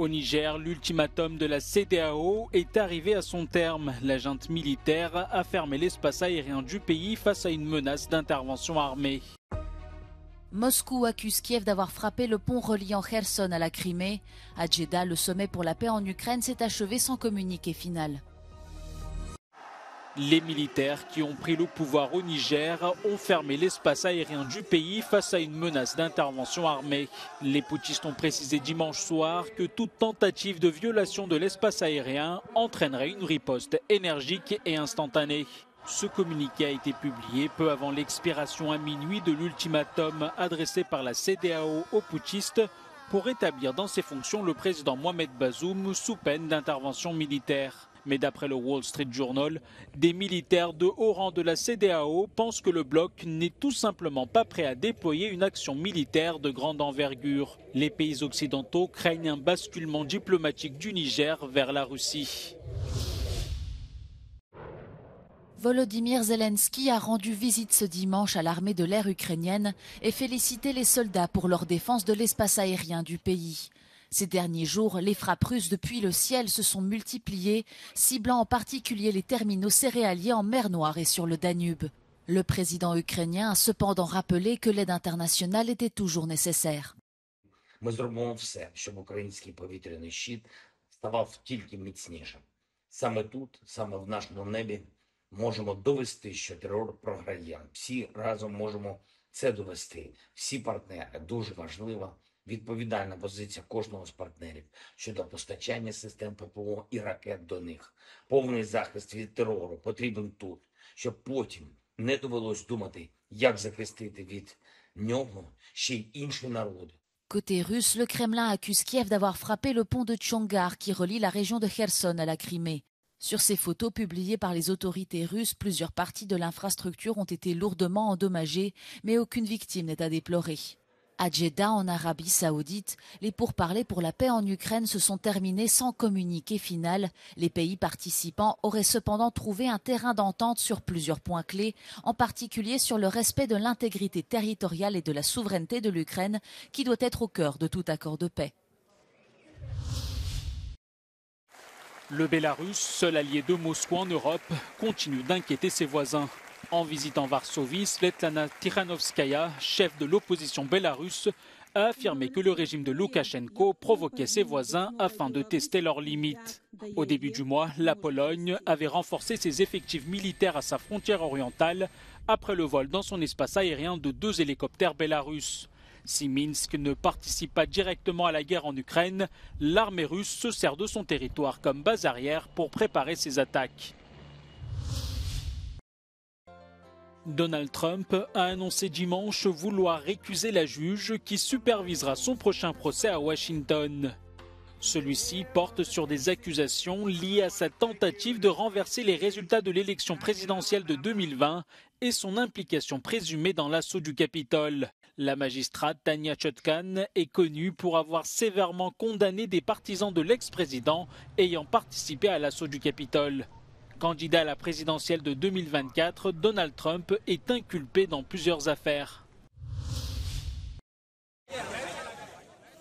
Au Niger, l'ultimatum de la CEDEAO est arrivé à son terme. La junte militaire a fermé l'espace aérien du pays face à une menace d'intervention armée. Moscou accuse Kiev d'avoir frappé le pont reliant Kherson à la Crimée. À Djeddah, le sommet pour la paix en Ukraine s'est achevé sans communiqué final. Les militaires qui ont pris le pouvoir au Niger ont fermé l'espace aérien du pays face à une menace d'intervention armée. Les putschistes ont précisé dimanche soir que toute tentative de violation de l'espace aérien entraînerait une riposte énergique et instantanée. Ce communiqué a été publié peu avant l'expiration à minuit de l'ultimatum adressé par la CEDEAO aux putschistes pour rétablir dans ses fonctions le président Mohamed Bazoum sous peine d'intervention militaire. Mais d'après le Wall Street Journal, des militaires de haut rang de la CEDEAO pensent que le bloc n'est tout simplement pas prêt à déployer une action militaire de grande envergure. Les pays occidentaux craignent un basculement diplomatique du Niger vers la Russie. Volodymyr Zelensky a rendu visite ce dimanche à l'armée de l'air ukrainienne et félicité les soldats pour leur défense de l'espace aérien du pays. Ces derniers jours, les frappes russes depuis le ciel se sont multipliées, ciblant en particulier les terminaux céréaliers en mer Noire et sur le Danube. Le président ukrainien a cependant rappelé que l'aide internationale était toujours nécessaire. Ми зробимо все, щоб український повітряний щит ставав тільки міцнішим. Саме тут, саме в нашому небі, можемо довести, що терор програє. Всі разом можемо це довести. Всі партнери. Дуже важливо. Відповідальна позиція кожного з партнерів щодо постачання систем ППО і ракет до них. Повний захист від терору потрібен тут, щоб потім не довелось думати, як захистити від нього ще й інші народи. Côté russe, le Kremlin accuse Kiev d'avoir frappé le pont de Tchongar qui relie la région de Kherson à la Crimée. Sur ces photos publiées par les autorités russes, plusieurs parties de l'infrastructure ont été lourdement endommagées, mais aucune victime n'est à déplorer. À Djeddah, en Arabie Saoudite, les pourparlers pour la paix en Ukraine se sont terminés sans communiqué final. Les pays participants auraient cependant trouvé un terrain d'entente sur plusieurs points clés, en particulier sur le respect de l'intégrité territoriale et de la souveraineté de l'Ukraine, qui doit être au cœur de tout accord de paix. Le Bélarus, seul allié de Moscou en Europe, continue d'inquiéter ses voisins. En visitant Varsovie, Svetlana Tikhanovskaya, chef de l'opposition bélarusse, a affirmé que le régime de Loukachenko provoquait ses voisins afin de tester leurs limites. Au début du mois, la Pologne avait renforcé ses effectifs militaires à sa frontière orientale après le vol dans son espace aérien de 2 hélicoptères bélarusses. Si Minsk ne participe pas directement à la guerre en Ukraine, l'armée russe se sert de son territoire comme base arrière pour préparer ses attaques. Donald Trump a annoncé dimanche vouloir récuser la juge qui supervisera son prochain procès à Washington. Celui-ci porte sur des accusations liées à sa tentative de renverser les résultats de l'élection présidentielle de 2020 et son implication présumée dans l'assaut du Capitole. La magistrate Tanya Chutkan est connue pour avoir sévèrement condamné des partisans de l'ex-président ayant participé à l'assaut du Capitole. Candidat à la présidentielle de 2024, Donald Trump est inculpé dans plusieurs affaires.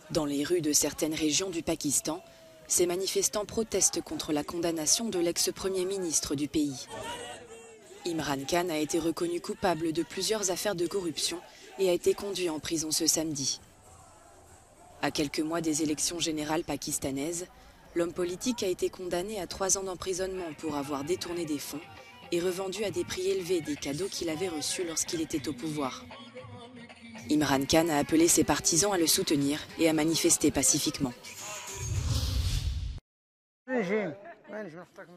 Dans les rues de certaines régions du Pakistan, ces manifestants protestent contre la condamnation de l'ex-premier ministre du pays. Imran Khan a été reconnu coupable de plusieurs affaires de corruption et a été conduit en prison ce samedi. À quelques mois des élections générales pakistanaises, l'homme politique a été condamné à 3 ans d'emprisonnement pour avoir détourné des fonds et revendu à des prix élevés des cadeaux qu'il avait reçus lorsqu'il était au pouvoir. Imran Khan a appelé ses partisans à le soutenir et à manifester pacifiquement.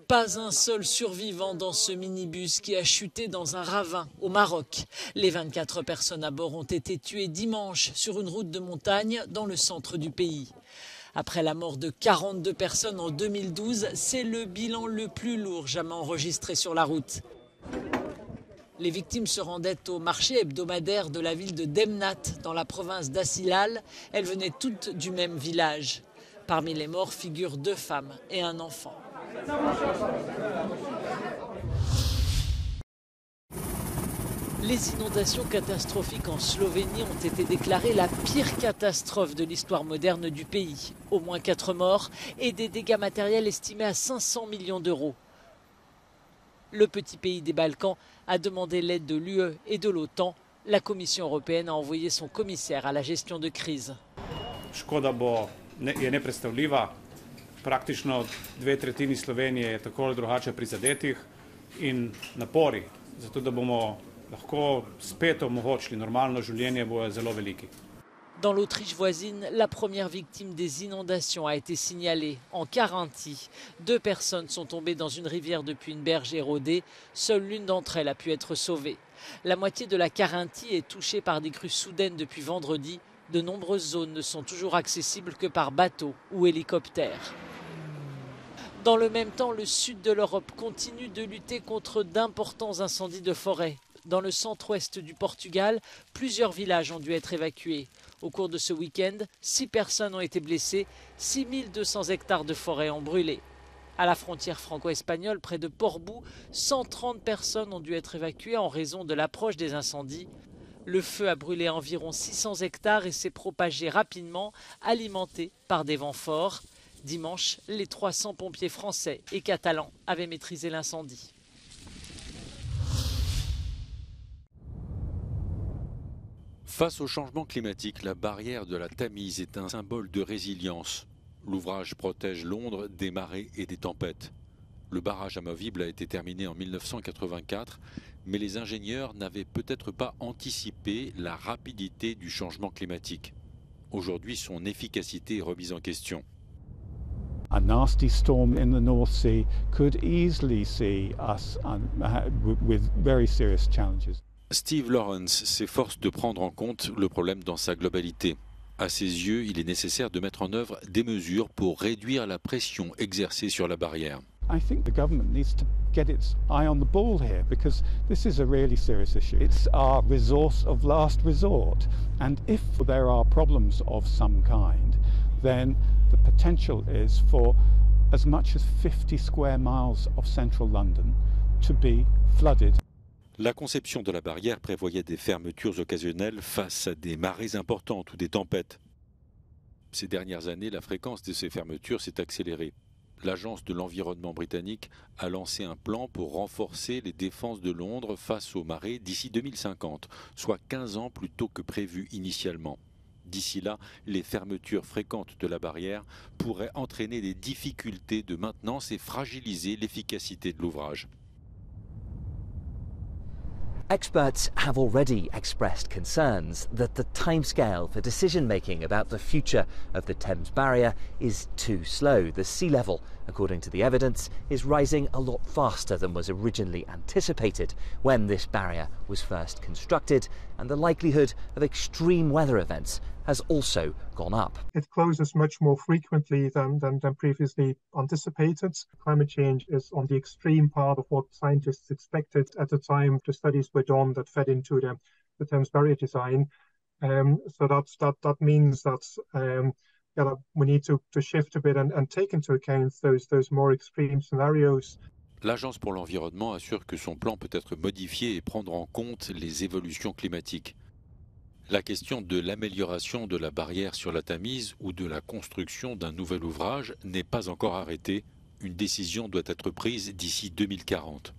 Pas un seul survivant dans ce minibus qui a chuté dans un ravin au Maroc. Les 24 personnes à bord ont été tuées dimanche sur une route de montagne dans le centre du pays. Après la mort de 42 personnes en 2012, c'est le bilan le plus lourd jamais enregistré sur la route. Les victimes se rendaient au marché hebdomadaire de la ville de Demnat, dans la province d'Assilal. Elles venaient toutes du même village. Parmi les morts figurent 2 femmes et un enfant. Les inondations catastrophiques en Slovénie ont été déclarées la pire catastrophe de l'histoire moderne du pays. Au moins 4 morts et des dégâts matériels estimés à 500 millions d'euros. Le petit pays des Balkans a demandé l'aide de l'UE et de l'OTAN. La Commission européenne a envoyé son commissaire à la gestion de crise. Škoda je nepredstavljiva. Praktično 2/3 Slovenije je tako ali drugače prizadetih in napori zato da bomo lahko spet omogočili normalno življenje bojo zelo veliki. Dans l'Autriche voisine, la première victime des inondations a été signalée en Carinthie. 2 personnes sont tombées dans une rivière depuis une berge érodée. Seule l'une d'entre elles a pu être sauvée. La moitié de la Carinthie est touchée par des crues soudaines depuis vendredi. De nombreuses zones ne sont toujours accessibles que par bateau ou hélicoptère. Dans le même temps, le sud de l'Europe continue de lutter contre d'importants incendies de forêt. Dans le centre-ouest du Portugal, plusieurs villages ont dû être évacués. Au cours de ce week-end, 6 personnes ont été blessées, 6200 hectares de forêt ont brûlé. À la frontière franco-espagnole, près de Portbou, 130 personnes ont dû être évacuées en raison de l'approche des incendies. Le feu a brûlé environ 600 hectares et s'est propagé rapidement, alimenté par des vents forts. Dimanche, les 300 pompiers français et catalans avaient maîtrisé l'incendie. Face au changement climatique, la barrière de la Tamise est un symbole de résilience. L'ouvrage protège Londres des marées et des tempêtes. Le barrage amovible a été terminé en 1984, mais les ingénieurs n'avaient peut-être pas anticipé la rapidité du changement climatique. Aujourd'hui, son efficacité est remise en question. A nasty storm in the North Sea could easily see us with very serious challenges. Steve Lawrence s'efforce de prendre en compte le problème dans sa globalité. À ses yeux, il est nécessaire de mettre en œuvre des mesures pour réduire la pression exercée sur la barrière. I think the government needs to get its eye on the ball here because this is a really serious issue. It's our resource of last resort, and if there are problems of some kind, then the potential is for as much as 50 square miles of central London to be flooded. La conception de la barrière prévoyait des fermetures occasionnelles face à des marées importantes ou des tempêtes. Ces dernières années, la fréquence de ces fermetures s'est accélérée. L'Agence de l'environnement britannique a lancé un plan pour renforcer les défenses de Londres face aux marées d'ici 2050, soit 15 ans plus tôt que prévu initialement. D'ici là, les fermetures fréquentes de la barrière pourraient entraîner des difficultés de maintenance et fragiliser l'efficacité de l'ouvrage. Experts have already expressed concerns that the timescale for decision-making about the future of the Thames Barrier is too slow. The sea level, according to the evidence, is rising a lot faster than was originally anticipated when this barrier was first constructed, and the likelihood of extreme weather events has also gone up. It closes much more frequently than previously anticipated. Climate change is on the extreme part of what scientists expected at the time the studies were done that fed into the Thames Barrier design. So that means that we need to shift a bit and take into account those more extreme scenarios. L'Agence pour l'environnement assure que son plan peut être modifié et prendre en compte les évolutions climatiques. La question de l'amélioration de la barrière sur la Tamise ou de la construction d'un nouvel ouvrage n'est pas encore arrêtée. Une décision doit être prise d'ici 2040.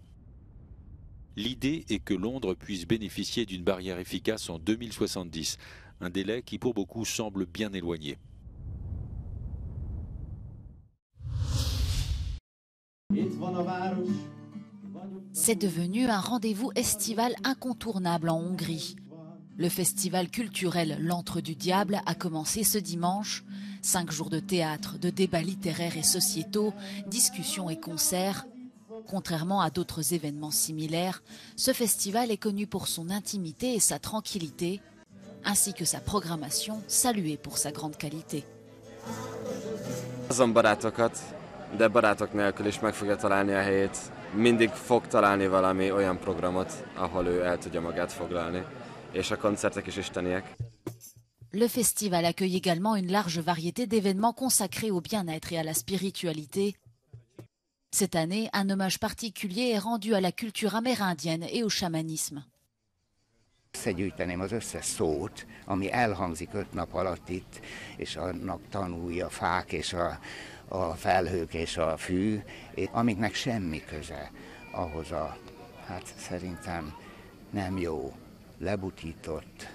L'idée est que Londres puisse bénéficier d'une barrière efficace en 2070, un délai qui pour beaucoup semble bien éloigné. C'est devenu un rendez-vous estival incontournable en Hongrie. Le festival culturel L'Antre du Diable a commencé ce dimanche. 5 jours de théâtre, de débats littéraires et sociétaux, discussions et concerts. Contrairement à d'autres événements similaires, ce festival est connu pour son intimité et sa tranquillité, ainsi que sa programmation saluée pour sa grande qualité. Azon barátokat, de barátok nélkül is meg fogja találni a helyét. Mindig fog találni valami olyan programot, ahol ő el tudja magát foglalni. És a koncertek is isteniek. Le festival accueille également une large variété d'événements consacrés au bien-être et à la spiritualité. Cette année, un hommage particulier est rendu à la culture amérindienne et au chamanisme. Összegyűjteném az összes szót, ami elhangzik 5 nap alatt itt, és annak tanulja a fák és a felhők és a fű, amiknek semmi köze ahhoz a, hát szerintem nem jó, lebutított,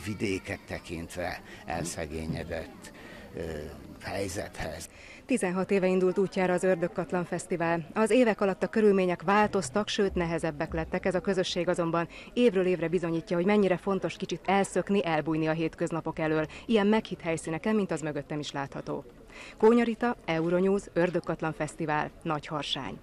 vidéket tekintve elszegényedett helyzethez. 16 éve indult útjára az Ördögkatlan Fesztivál. Az évek alatt a körülmények változtak, sőt nehezebbek lettek. Ez a közösség azonban évről évre bizonyítja, hogy mennyire fontos kicsit elszökni, elbújni a hétköznapok elől. Ilyen meghitt helyszíneken, mint az mögöttem is látható. Kónya Rita, Euronews, Ördögkatlan Fesztivál, Nagyharsány.